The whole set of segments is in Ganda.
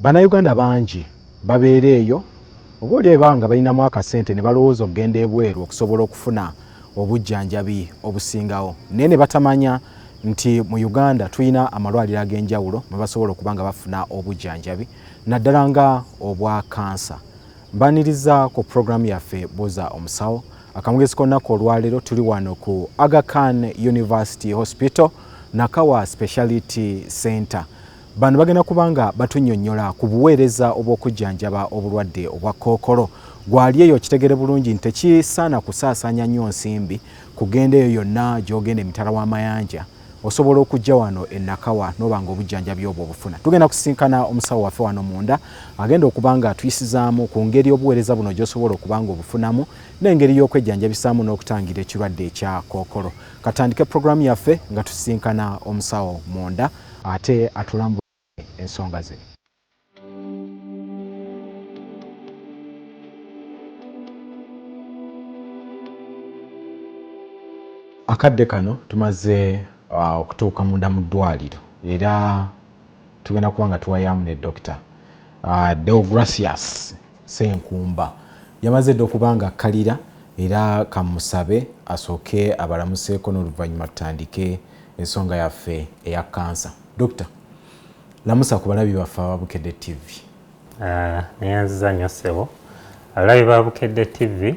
Bannayuganda bangi babeera eyo oba oleba nga balinamu akasente ne balowooza okugenda ebweru okusobola okufuna obujjanjabi obusingawo, naye ne batamanya nti mu Uganda tulina amalwaliro ag'enjawulo mwe basobola okuba nga bafuna obujjanjabi naddala nga obwa kansa. Mbaniriza ku puroguramu yaffe Buuza Omusawo. Akamugezi k'olunaku olwaleero tuli wano ku Aga Khan University Hospital Nakawa Speciality Center. Bano bagenda kubanga batunnyonnyola ku buweereza obw'okujjanjaba obulwadde obwa kkookolo. Gwali eyo kitegere bulungi nti tekisaana kusaasaanya nnyo nsimbi, kugenda eyo yonna gy'ogenda emitala w'amayanja osobola okujja wano e Nakawa n'oba nga obujjanjabi obwo obufuna. Tugenda kusisinkana omusawo waffe wano munda agenda okuba nga atuyisizaamu ku ngeri obuweereza buno gy'osobola okuba nga obufunamu n'engeri y'okwejjanjabisaamu n'okutangira ekirwadde ekya kkookolo. Katandike puroguramu yaffe nga tusisinkana omusawo munda ate atulambulire ensonga ze. Akadde kano tumaze okutuuka munda mu ddwaliro era tugenda kuba nga tuwayamu ne Dr. Deogracius Senkumba. Yamaze dda okuba nga akkalira era kamusabe asooke abalamuseeko n'oluvannyuma tutandike ensonga yaffe eya kansa. Dr. Lamusa ku balabi baffe aba Bukedde TV. Neyanziza nnyo ssebo. Abalabi ba Bukedde TV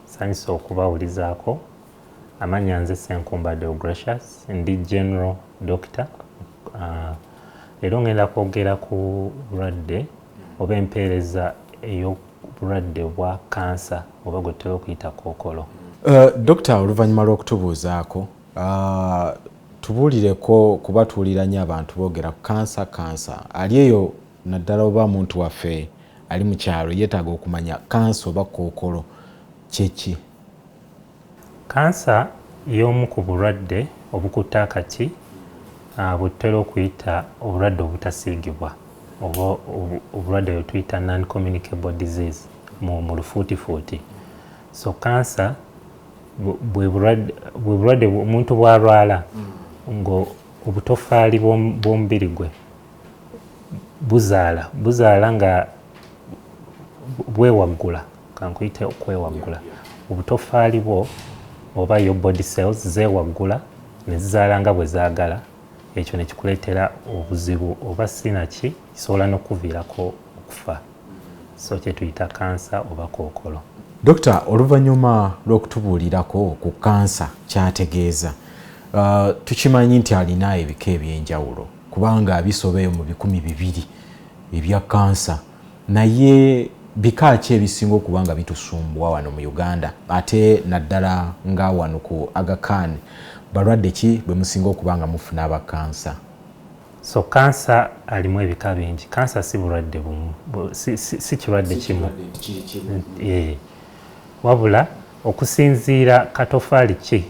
sanyusa okubawulizaako. Amannya nze Senkumba Deogracius, ndi General Doctor. Leero ngenda kwogera ku bulwadde oba empeereza ey'obulwadde bwa kansa oba gwe tutera okuyita kkookolo. Dr. oluvannyuma lw'okutubuuzaako tubuulireko kuba tuwuliranye abantu boogera ku kansa ali eyo naddala oba muntu waffe ali mu kyalo yeetaaga okumanya kansa oba kkookolo kyeki. Kansa y'omu ku bulwadde obukutte akati bwe tutera okuyita obulwadde obutasiigibwa oba obulwadde bwe tuyita non-communicable disease mu lufuutifuuti. So kansa bwe bulwadde omuntu bw'alwala ng'obutofaali bw'omubiri gwe buzaala nga bwewaggula, kankuyite okwewaggula. Obutofaali bwo oba yo body cells zeewaggula ne zizaala nga bwe zaagala, ekyo ne kikuleetera obuzibu oba sinaki kisobola n'okuviirako okufa. So kye tuyita kansa oba kkookolo. Dr. oluvannyuma lw'okutubuulirako ku kansa kyategeeza, tukimanyi nti alina ebika eby'enjawulo kubanga bisoba eyo mu 200 ebya kansa, naye bika ki ebisinga okuba nga bitusumbuwa wano mu Uganda ate naddala nga wano ku Aga Khan balwadde ki bwe musinga okuba nga mufuna aba kansa? So kansa alimu ebika bingi. Kansa si bulwadde bumu, si kirwadde kimu, wabula okusinziira katofaali ki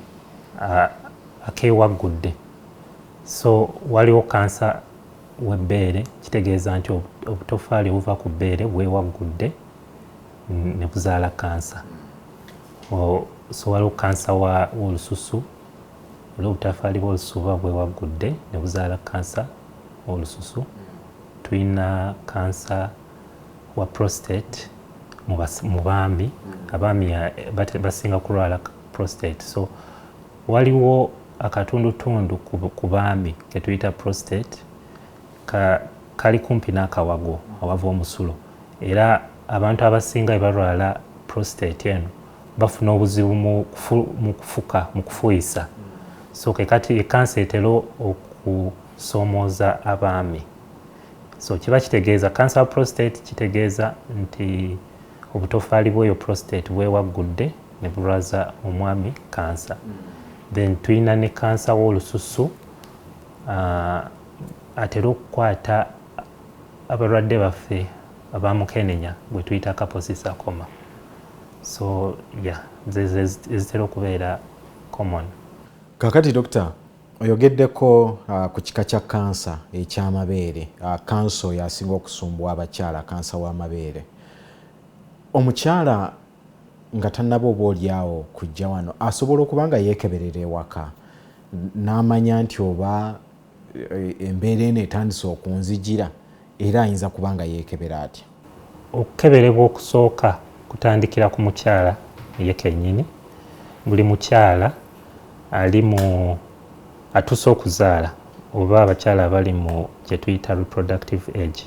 akeewaggudde. So waliwo kansa w'ebbeere, kitegeeza nti obutofaali obuva ku bbeere bwewaggudde ne buzaala kansa. So waliwo kansa w'olususu, waliwo obutofaali bw'olususu buba bwewaggudde ne buzaala kansa w'olususu. Tulina kansa wa prostate mu baami, abaami basinga kulwala prostate. So waliwo akatundutundu ku baami ke tuyita prostate kali kumpi n'akawago awava omusulo, era abantu abasinga bwe balwala prostate eno bafuna obuzibu mu kufuuyisa. So kati kansa etera okusoomooza abaami. So kiba kitegeeza kansa wa prostate kitegeeza nti obutofaali bw'eyo prostate bwewaggudde ne bulwaza omwami kansa. Then tulina ne kansa w'olususu atera okukwata abalwadde baffe abamukenenya gwe tuyita kaposisakoma. So zitera okubeera common. Kakati Dr. oyogeddeko ku kika kya kansa eky'amabeere, kansa oyo asinga okusumbuwa abakyala, kansa w'amabeere. Omukyala nga tannaba oba oliawo kujja wano asobola okuba nga yeekeberera ewaka n'amanya nti oba embeera eno etandise okunzijira era ayinza kubanga yeekebera atya? Okukeberebwa okusooka kutandikira ku mukyala ye kennyini. Buli mukyala ali mu atuuse okuzaala oba abakyala abali mu kye tuyita reproductive age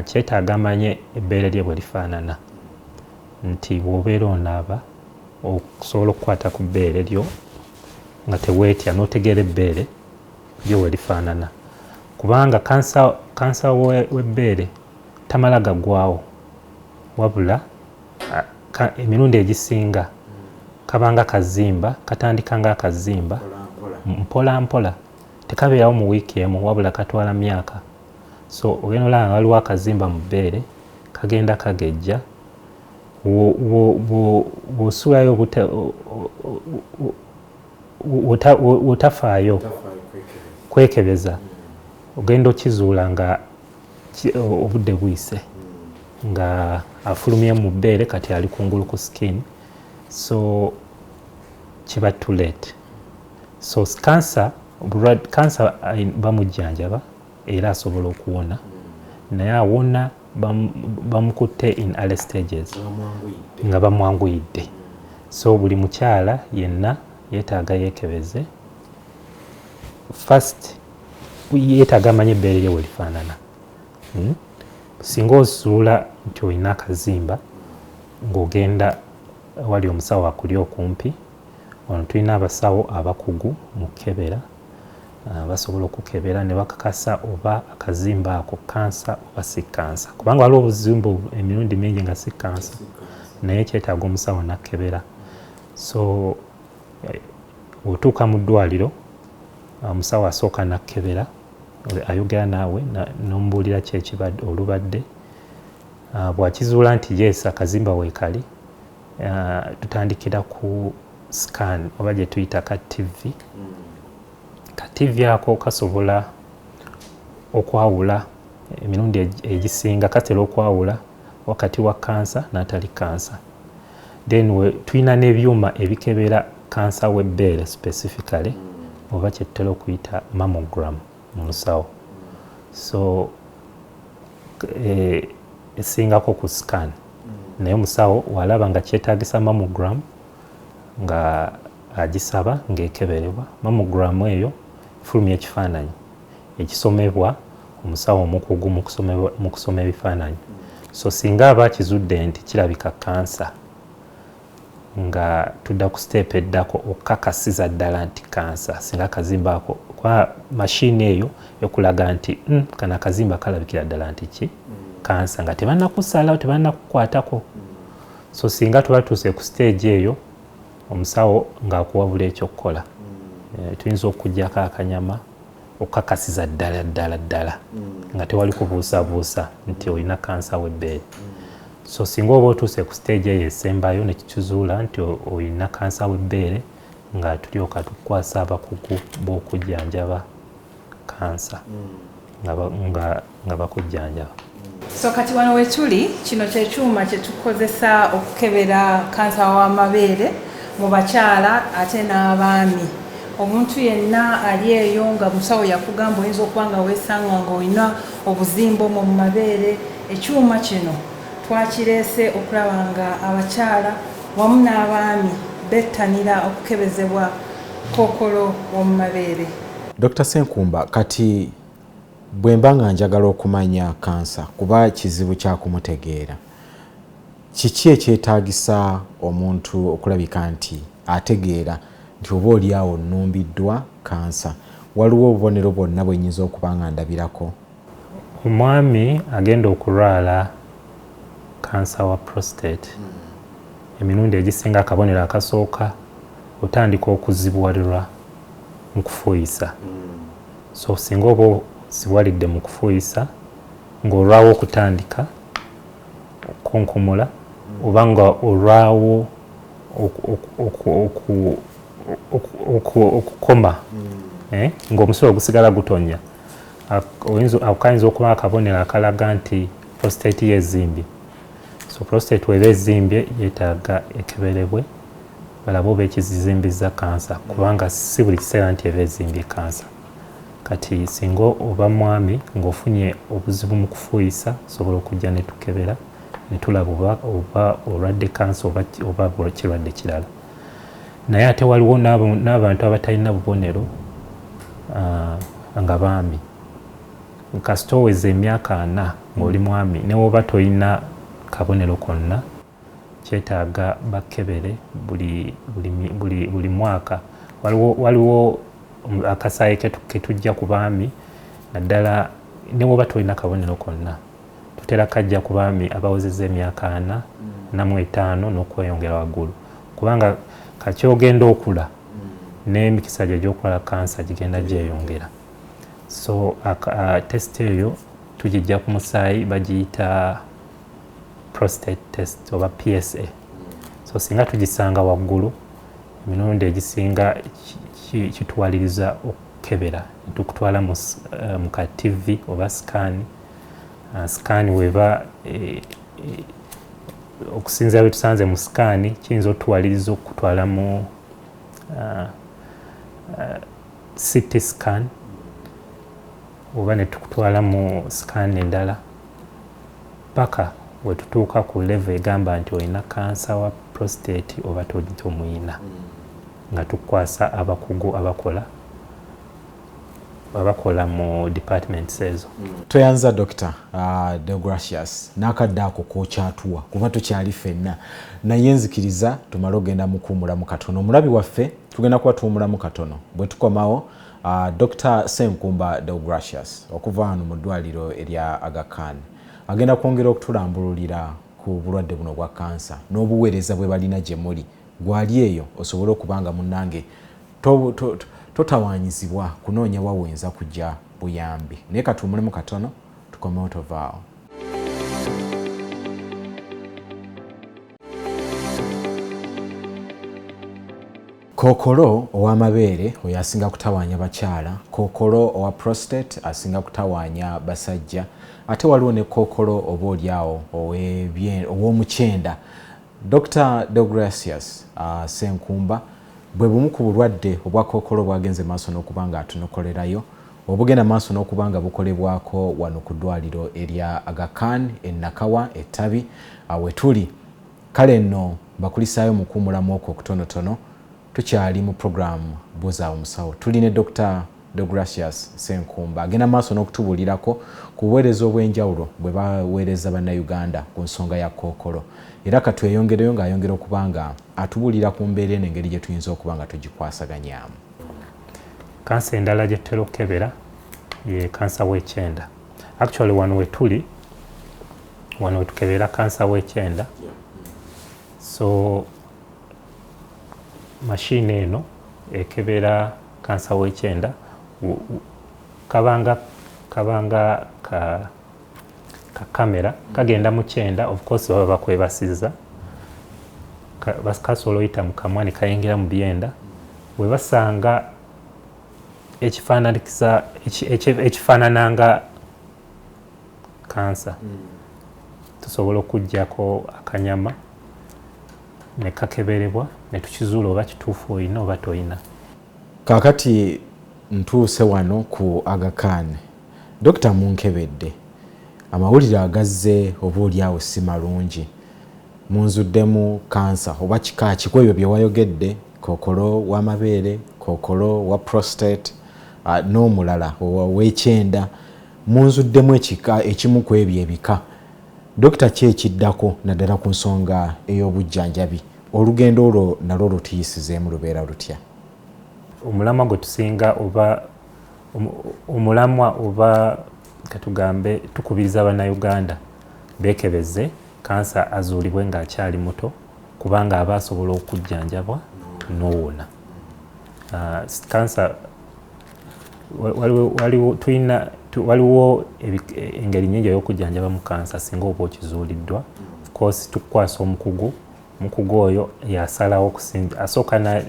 kyetaaga amanye ebbeere lye bwe lifaanana, nti bw'obeera onaaba okusobola okukwata ku bbeere lyo nga teweetya n'otegeera ebbeere lyo we lifaanana, kubanga kansa w'ebbeere tamala gaggwaawo, wabula emirundi egisinga kabanga kazimba, katandika nga akazimba mpola mpola, tekabeerawo mu wiiki emu wabula katwala myaka. So ogenda olaba nga waliwo akazimba mu bbeere kagenda kagejja, bw'osulayo wotafaayo kwekebeza, ogenda okizuula nga obudde buyise, nga afulumye mu bbeere kati ali kungulu ku skin, so kiba too late. So kansa bamujjanjaba era asobola okuwona, naye awona bamukutte in early stages nga bamwanguyidde. So buli mukyala yenna yeetaaga yeekebeze. First yeetaaga amanye ebbeere lye we lifaanana. Singa ozuula nti olina akazimba ng'ogenda wali omusawo akuli okumpi, wano tulina abasawo abakugu mu kukebera, basobola okukebera ne bakakasa oba akazimba ako kansa oba si kansa, kubanga waliwo obuzimbu emirundi mingi nga si kansa, naye kyetaaga omusawo nakkebera. So otuuka mu ddwaliro, omusawo asooka nakkebera, ayogera naawe n'omubuulira ki ekibadde olubadde. Bw'akizuula nti yes akazimba weekali, tutandikira ku scan oba gye tuyita ka TV. Ka TV ako kasobola okwawula emirundi egisinga, katera okwawula wakati wa kansa n'atali kansa. Then tulina n'ebyuma ebikebera kansa w'ebbeere specifically oba kye tutera okuyita mammogram mu lusawo. So esingako ku scan, naye omusawo walaba nga kyetaagisa mammogram nga agisaba ng'ekeberebwa. Mammogram eyo fulumya ekifaananyi ekisomebwa omusawo omukugu mu kusoma ebifaananyi. So singa aba akizudde nti kirabika kansa, nga tudda ku step eddako okukakasiza ddala nti kansa, singa akazimba ako kwa mashini eyo ekulaga nti kano akazimba kalabikira ddala nti ki kansa, nga tebannakusalawo tebannakukwatako. So singa tuba tuuse ku stage eyo, omusawo ng'akuwabula ekyokukola, tuyinza okuggyako akanyama okukakasiza ddala nga tewali kubuusabuusa nti olina kansa w'ebbeere. So singa oba otuuse ku stage eyo esembayo ne kikizuula nti olina kansa w'ebbeere, nga tulyoka tukwasa abakugu b'okujjanjaba kansa nga bakujjanjaba. So kati wano wetuli, kino kyekyuma kye tukozesa okukebera kansa w'amabeere mu bakyala ate n'abaami. Omuntu yenna ali eyo nga musawo yakugamba oyinza okuba nga weesanga ng'olina obuzimbo mu mabeere, ekyuma kino twakireese okulaba nga abakyala wamu n'abaami bettanira okukebezebwa kookolo w'omu mabeere. Dr. Ssenkumba, kati bwe mba nga njagala okumanya kansa kuba kizibu kya kumutegeera, kiki ekyetaagisa omuntu okulabika nti ategeera nti oba oli awo nnumbiddwa kansa? Waliwo obubonero bwonna bwe nnyinza okuba nga ndabirako? Omwami agenda okulwala kansa wa prostate, emirundi egisinga akabonero akasooka otandika okuzibuwalirwa mu kufuuyisa. So singa oba ziwalidde mu kufuuyisa ng'olwawo okutandika okunkumula oba nga olwawo okukoma ng'omusolo gusigala gutonya, akayinza okuba akabonero akalaga nti prostate yeezimbye. So prostate weba ezimbye yeetaaga ekeberebwe balabe oba ekizizimbiza kansa, kubanga si buli kiseera nti eba ezimbye kansa. kati singa oba mwami ng'ofunye obuzibu mu kufuuyisa sobola okujja ne tukebera ne tulaba oba olwadde kansa oba kirwadde kirala. Naye ate waliwo n'abantu abatalina bubonero nga baami. Kasita oweza emyaka 4 ng'oli mwami ne woba tolina kabonero konna kyetaaga bakebere buli mwaka. Waliwo akasaayi ketujja ku baami naddala ne woba tolina kabonero konna tutera kajja ku baami abawezezza emyaka 4 namwe 5 n'okweyongera waggulu kubanga kati ogenda okula n'emikisa gyo gy'okola kansa gigenda gyeyongera. So test eyo tugijja ku musaayi bagiyita prostate test oba PSA. So singa tugisanga waggulu emirundi egisinga kituwaliriza okukebera tukutwala mu ka TV oba scan. Scan weba okusinzira bwe tusanze mu scan kiyinza otuwaliriza okutwala mu CT scan oba ne tukutwala mu scan endala paka we tutuuka ku level egamba nti olina kansa wa prostate oba tomuyina nga tukwasa abakugu abakola mu department ezo. Toyanza Dr. Deogracius nakadde ako kokyatuwa kuba tukyali ffenna naye nzikiriza tumale ogenda mukuumulamu katono. Omulabi waffe tugenda kuba tuwumulamu katono bwe tukomawo. Dr. Senkumba Deogracius okuva wano mu ddwaliro erya Aga Khan agenda kwongera okutulambululira ku bulwadde buno bwa kansa n'obuweereza bwe balina gye muli. Gwali eyo osobole okubanga munnange totawaanyizibwa kunoonya wawenza kujja buyambi. Naye katuwumulemu katono tukomewo tovaawo. Kookolo ow'amabeere oyo asinga kutawaanya bakyala, kookolo owa prostate asinga kutawaanya basajja, ate waliwo ne kookolo oba oliawo ow'omukyenda. Dr. Deogracius Senkumba bwe bumu ku bulwadde obwa kookolo bwagenze maaso n'okuba nga atunokolerayo obugenda maaso n'okuba nga bukolebwako wano ku ddwaliro erya Aga Khan e Nakawa ettabi we tuli. Kale nno bakulisaayo mukuumulamu okwo okutonotono. Tukyali mu programu Buuza Omusawo. Tuli ne Dr. Deogracius Senkumba agenda maaso n'okutubuulirako ku buweereza obw'enjawulo bwe baweereza bannayuganda ku nsonga ya kookolo. Era katweyongereyo ng'ayongera okuba nga atubuulira ku mbeera eno engeri gye tuyinza okuba nga tugikwasaganyaamu. Kansa endala gye tutera okukebera ye kansa w'ekyenda. Actually wano we tuli wano we tukebera kansa w'ekyenda. So mashine eno ekebera kansa w'ekyenda kabanga ka kamera kagenda mu kyenda. Of course baba bakwebasiza kasobola oyita mu kamwa ne kayingira mu byenda we basanga ekifaanananga kansa tusobola okuggyako akanyama ne kakeberebwa ne tukizuula oba kituufu olina oba toyina. Kaakati ntuuse wano ku Aga Khan. Dr. munkebedde amawulire agazze oba oliawo si malungi. Munzuddemu kansa oba kika kiku ebyo bye wayogedde kookolo w'amabeere, kookolo wa prostate n'omulala w'ekyenda. Munzuddemu ekika ekimu ku ebyo ebika. Dokita ki ekiddako naddala ku nsonga ey'obujjanjabi? Olugendo olwo nalwo lutuyisizeemu lubeera lutya? Omulamwa gwe tusinga oba omulamwa oba katugambe tukubiriza bannayuganda beekebeze kansa azuulibwe ng'akyali muto kubanga aba asobola okujjanjabwa n'owona. Kansa waliwo engeri nnyingi ey'okujjanjaba mu kansa singa oba okizuuliddwa. Of course tukwasa omukugu oyo yasalawo asooka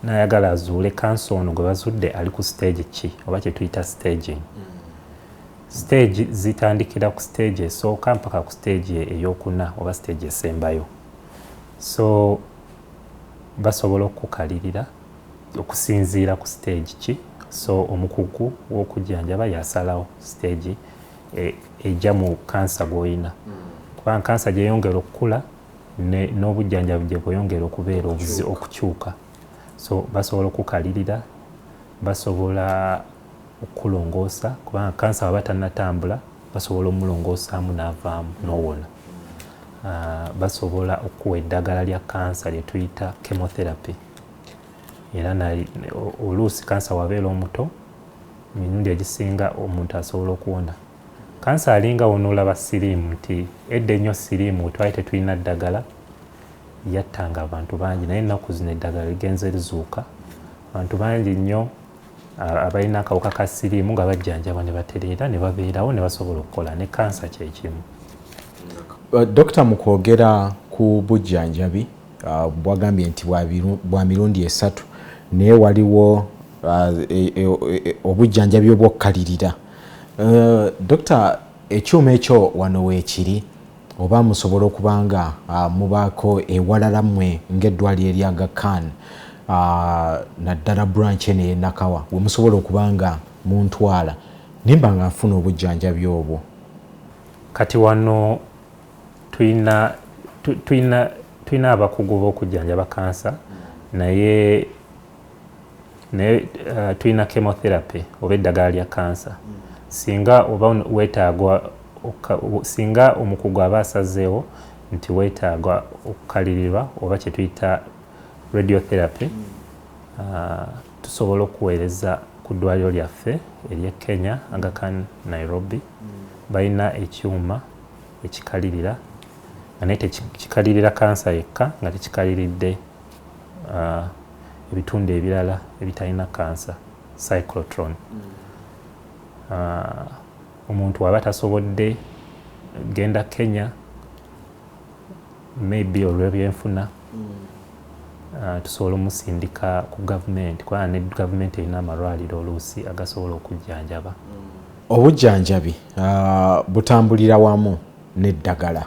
n'ayagala azuule kansa ono gwe bazudde ali ku stage ki oba kye tuyita staging. Stage zitandikira ku stage esooka mpaka ku stage ey'okuna oba stage esembayo. So basobola okukalirira okusinziira ku stage ki so omukugu w'okujjanjaba yasalawo stage ejja mu kansa gw'olina kubanga kansa gyeyongera okukula n'obujjanjabi gye bweyongera okubeera okukyuka so basobola okukalirira basobola okulongoosa kubanga kansa waba tannatambula basobola omulongoosaamu n'avaamu n'owona basobola okuwa eddagala lya kansa lye tuyita chemotherapy era oluusi kansa wabeera omuto emirundi egisinga omuntu asobola okuwona kansa alinga wonoolaba siriimu nti edda ennyo siriimu twali tetulina ddagala yattanga abantu bangi naye ennaku zino eddagala ligenze lizuuka abantu bangi nnyo abalina akawuka ka siriimu nga bajjanjaba ne batereera ne babeerawo ne basobola okukola ne kansa kyekimu. Dokita mu kwogera ku bujjanjabi bwagambye nti bwa mirundi 3 naye waliwo obujjanjabi obwokkalirira. Dokita ekyuma ekyo wano weekiri oba musobola okuba nga mubaako ewalala mmwe ng'eddwaliro erya Aga Khan naddala branch eno e Nakawa we musobola okuba nga muntwala nimba nga nfuna obujjanjabi obwo? Kati wano tulina abakugu b'okujjanjaba kansa naye tulina chemotherapy oba eddagala lya kansa singa oba weetaagwa singa omukugu aba asazeewo nti weetaagwa okukalirirwa oba kye tuyita radiotherapy tusobola okuweereza ku ddwaliro lyaffe ery'e Kenya Aga Khan Nairobi balina ekyuma ekikalirira nga naye tekikalirira kansa yekka nga tekikaliridde ebitundu ebirala ebitalina kansa cyclotron. Omuntu waba tasobodde genda Kenya maybe olw'ebyenfuna tusobola omusindika ku gavumenti kubanga ne gavumenti erina amalwaliro oluusi agasobola okujjanjaba. Obujjanjabi butambulira wamu n'eddagala.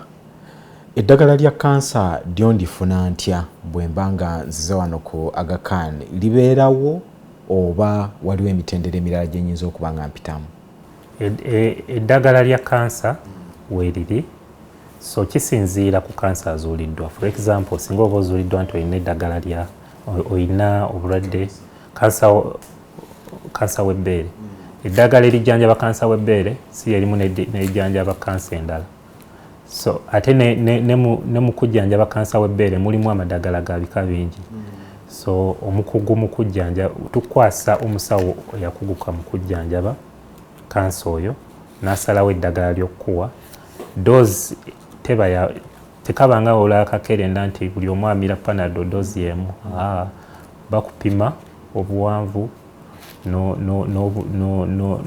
Eddagala lya kansa lyo ndifuna ntya bwe mba nga nzize wano ku Aga Khan libeerawo oba waliwo emitendera emirala gye nnyinza okuba nga mpitamu? Eddagala lya kansa weeriri so kisinziira ku kansa azuuliddwa. For example singa oba ozuuliddwa nti olina eddagala lya olina obulwadde kansa w'ebbeere eddagala erijjanjaba kansa w'ebbeere si erimu n'erijjanjaba kansa endala. So ate ne mu kujjanjaba kansa w'ebbeere mulimu amadagala ga bika bingi. So omukugu mu kujjanjaba tukwasa omusawo eyakuguka mu kujjanjaba kansa oyo n'asalawo eddagala ly'okkuwa dose tekabanga olaba kakerenda nti buli omu amira panado dose y'emu. Bakupima obuwanvu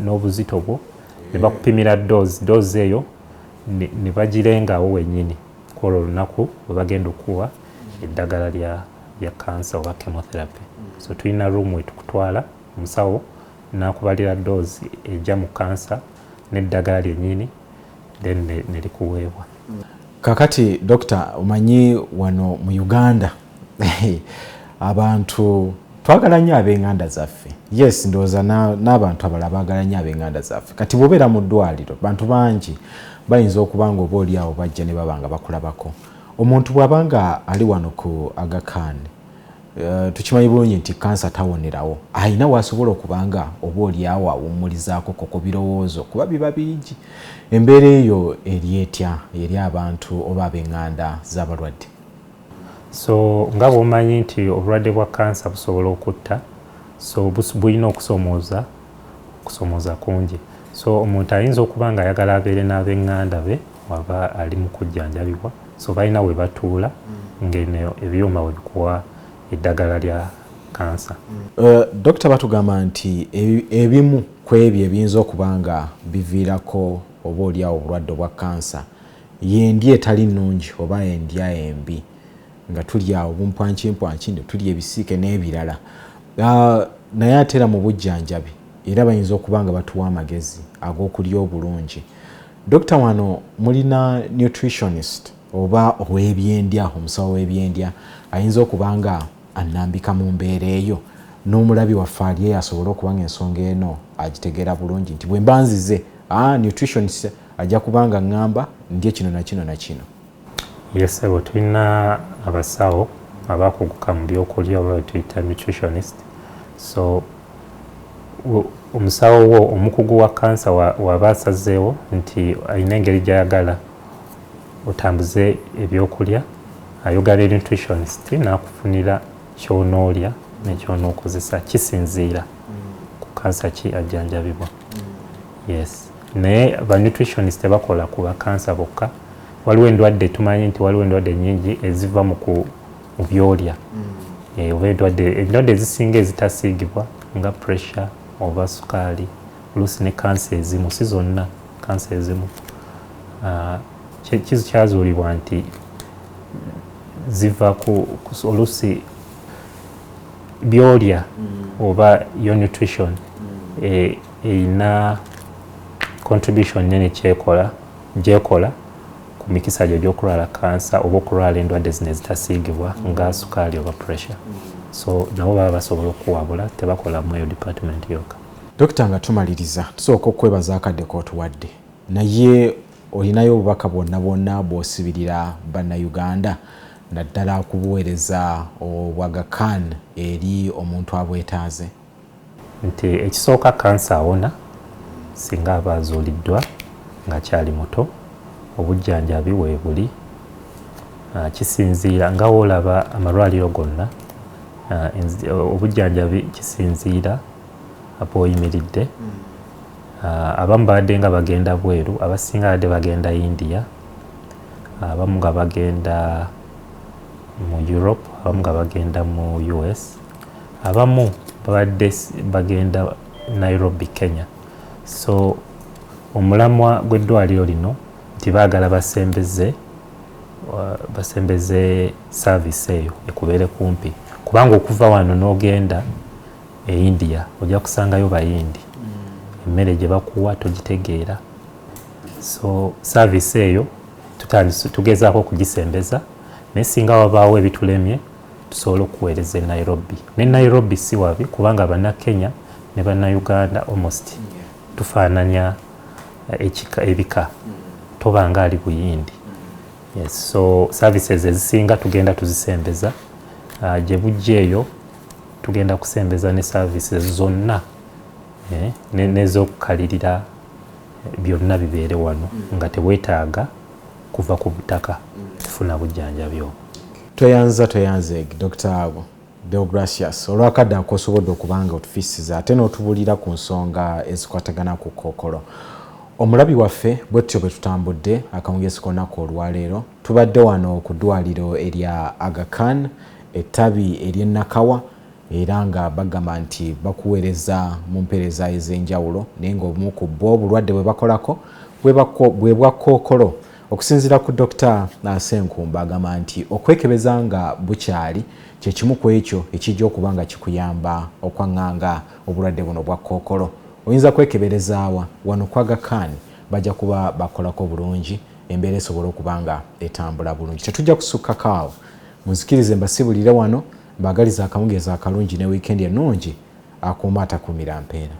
n'obuzito bwo ne bakupimira dose eyo ne bagirengawo wennyini kwolwo olunaku bwe bagenda okuwa eddagala lya kansa oba chemotherapy. So tulina room wetukutwala omusawo n'akubalira dose ejja mu kansa n'eddagala lyennyini then ne likuweebwa. Kakati Dokita omanyi wano mu Uganda abantu twagala nnyo ab'enganda zaffe. Yes ndowooza n'abantu abalala baagala nnyo ab'enganda zaffe. Kati bw'obeera mu ddwaliro bantu bangi bayinza okuba nga oba oli awo bajja ne baba nga bakulabako. Omuntu bw'aba nga ali wano ku Aga Khan tukimanyi bulungi nti kansa tawonerawo ayina waasobola okuba nga oba oli awo awummulizaako ku birowoozo kuba biba bingi. Embeera eyo eri etya eri abantu oba ab'enganda z'abalwadde? So nga bw'omanyi nti obulwadde bwa kansa busobola okutta so bulina okusomooza kungi. So omuntu ayinza okuba nga ayagala abeere n'ab'enganda be waba ali mu kujjanjabibwa so balina we batuula ng'eno ebyuma we bikuwa eddagala lya kansa. Dokita batugamba nti ebimu ku ebyo ebiyinza okuba nga biviirako oba oliawo obulwadde obwa kansa yendi etali nnungi oba endya embi nga tulya obumpwankimpwanki ne tulya ebisiike n'ebirala. Naye ate era mu bujjanjabi era bayinza okuba nga batuwa amagezi ag'okulya obulungi. Dokita wano mulina nutritionist oba ow'ebyendya omusawo w'ebyendya ayinza okuba nga annambika mu mbeera eyo n'omulabi waffe ali asobole okuba ng'ensonga eno agitegeera bulungi nti bwe mba nzize nutritionist ajja kubanga ngamba ndye kino na kino na kino. Yes, ebo tulina abasawo abakuguka mu byokulya oba tuyita nutritionist. So omusawo wo omukugu wa kansa waba asazeewo nti alina engeri gy'ayagala otambuze ebyokulya, ayogala nutritionist n'akufunira ky'onoolya n'ekyonookozesa kisinziira ku kansa ki ajjanjabibwa. Yes, naye ba nutritionist tebakola ku bakansa bokka. Waliwo endwadde tumanyi nti waliwo endwadde nnyingi eziva mu byolya. Oba endwadde ezisinga ezitasiigibwa nga pressure oba sukaali, oluusi ne kansa ezimu, si zonna, kansa ezimu kyazuulibwa nti ziva oluusi byolya oba yo nutrition eyina contribution nene gyekola ku mikisa gyo gy'okulwala kansa oba okulwala endwadde zino ezitasiigibwa nga sukaali oba pressure. So nabo baba basobola okuwabula, tebakola mu eyo department yokka. Dokita, nga tumaliriza tusooka okwebaza akadde k'otuwadde, naye olinayo obubaka bwonna bw'osibirira bannayuganda naddala kubuweereza obwa Khan eri omuntu abwetaaze? Nti ekisooka kansa awona singa aba azuuliddwa ng'akyali muto, obujjanjabi weebuli. Kisinziira nga woolaba amalwaliro gonna, obujjanjabi kisinziira ab'oyimiridde. Abamu badde nga bagenda bweru, abasinga badde bagenda India, abamu nga bagenda mu Europe, abamu nga bagenda mu US, abamu babadde bagenda Nairobi, Kenya. So omulamwa gw'eddwaliro lino nti baagala basembeze service eyo ekubeere kumpi, kubanga okuva wano n'ogenda e India ojja kusangayo bayindi, emmere gye bakuwa togitegeera. So service eyo tugezaako okugisembeza, naye singa wabaawo ebitulemye tusobola okuweereza e Nairobi. Ne Nairobi si wabi kubanga bannakenya ne bannayuganda almost tufaananya ebika, toba nga ali buyindi. Yes, so services ezisinga tugenda tuzisembeza. Gye bujja eyo tugenda kusembeza ne services zonna n'ez'okukalirira byonna bibeere wano nga teweetaaga kuva ku butaka kufuna bujjanjabi obwo. Toyanze Dr. Deogracius olwakadde akosobodde okubanga otufiisiza ate n'otubuulira ku nsonga ezikwatagana ku Kkookolo. Omulabi waffe bwetyo bwe tutambudde akawungeezi k'olunaku olwaleero, tubadde wano ku ddwaliro erya Aga Khan ettabi ery'e Nakawa, era nga bagamba nti bakuweereza mu mpeereza ez'enjawulo, naye ng'obumu ku bwo obulwadde bwe bakolako bwe bwa Kkookolo. Okusinziira ku Dr. Senkumba agamba nti okwekebeza nga bukyali kye kimu ku ekyo ekijja okuba nga kikuyamba okwaŋŋanga obulwadde buno bwa Kkookolo. Oyinza kwekeberezaawa wano kwa Aga Khan, bajja kuba bakolako bulungi, embeera esobola okuba nga etambula bulungi. Tetujja kusukkako awo, munzikirize mbasibulire wano, mbaagaliza akawungeezi akalungi ne wiikendi ennungi akuuma atakuumira mpeera.